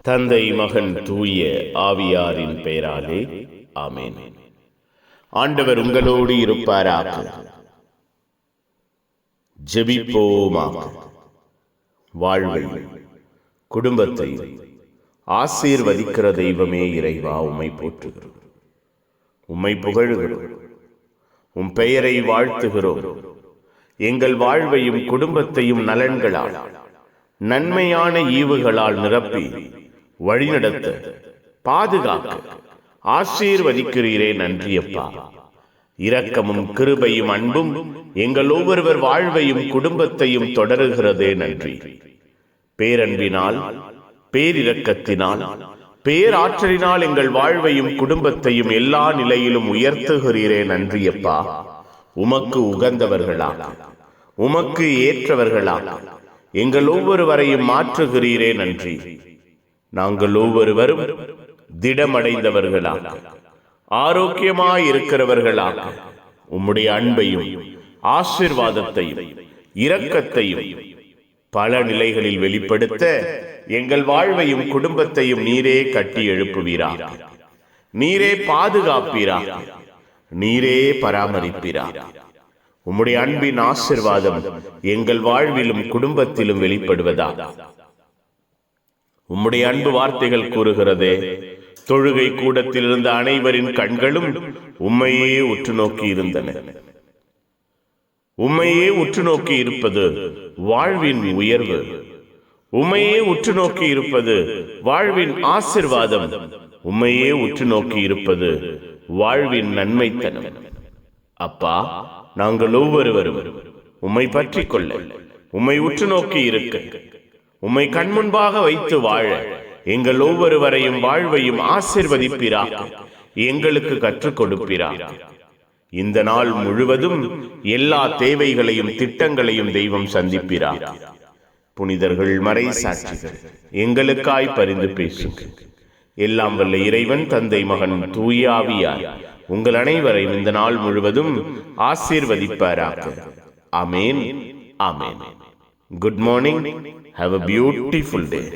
தந்தை, மகன், தூய ஆவியாரின் பெயராலே ஆமென். ஆண்டவர் உங்களோடு இருப்பாராக. ஜெபிப்போமாக. வாழ்வை குடும்பத்தை ஆசீர்வதிக்கிற தெய்வமே இறைவா, உம்மை போற்றுகிறோம், உம்மை புகழுகிறோம், உம் பெயரை வாழ்த்துகிறோம். எங்கள் வாழ்வையும் குடும்பத்தையும் நலன்களால், நன்மையான ஈவுகளால் நிரப்பி வழிநடத்த, பாதுகாக்க ஆசீர்வதிக்கிறீரே. நன்றியப்பா. இரக்கமும் கிருபையும் அன்பும் எங்கள் ஒவ்வொருவர் வாழ்வையும் குடும்பத்தையும் தொடருகிறதே. நன்றி. பேரன்பினால், பேரிரக்கத்தினால், பேராற்றலினால் எங்கள் வாழ்வையும் குடும்பத்தையும் எல்லா நிலையிலும் உயர்த்துகிறீரே. நன்றியப்பா. உமக்கு உகந்தவர்களாக, உமக்கு ஏற்றவர்களாக எங்கள் ஒவ்வொருவரையும் மாற்றுகிறீரே. நன்றி. நாங்கள் ஒவ்வொருவரும் திடமடைந்தவர்களாக, ஆரோக்கியமாயிருக்கிறவர்களாக உம்முடைய அன்பையும் ஆசீர்வாதத்தையும் இரக்கத்தையும் பல நிலைகளில் வெளிப்படுத்த எங்கள் வாழ்வையும் குடும்பத்தையும் நீரே கட்டி எழுப்புவீராக, நீரே பாதுகாப்பீராக, நீரே பராமரிப்பீராக. உம்முடைய அன்பின் ஆசீர்வாதம் எங்கள் வாழ்விலும் குடும்பத்திலும் வெளிப்படுவதாக. உம்முடைய அன்பு வார்த்தைகள் கூறுகிறதே, தொழுகை கூடத்தில் இருந்த அனைவரின் கண்களும் உம்மையே உற்று நோக்கி இருந்தன. உம்மையே உற்று நோக்கி இருப்பது வாழ்வின் உயர்வு, உம்மையே உற்று நோக்கி இருப்பது வாழ்வின் ஆசீர்வாதம், உம்மையே உற்று நோக்கி இருப்பது வாழ்வின் நன்மைத்தனம். அப்பா, நாங்கள் ஒவ்வொருவரும் உம்மை பற்றி கொள்ள, உம்மை உற்று நோக்கி இருக்க, உம்மை கண்முன்பாக வைத்து வாழ எங்கள் ஒவ்வொருவரையும் வாழ்வையும் ஆசீர்வதிப்பீராக, எங்களுக்கு கற்றுக் கொடுப்பீராக. இந்த நாள் முழுவதும் எல்லா தேவைகளையும் திட்டங்களையும் தெய்வம் சந்திப்பீராக. புனிதர்கள், மறை சாட்சிகள் எங்களுக்காய் பரிந்து பேசுங்க. எல்லாம் வல்ல இறைவன், தந்தை, மகன், தூய ஆவியார் உங்கள் அனைவரையும் இந்த நாள் முழுவதும் ஆசீர்வதிப்பாராக. ஆமென். ஆமென். Good morning. Have a beautiful day.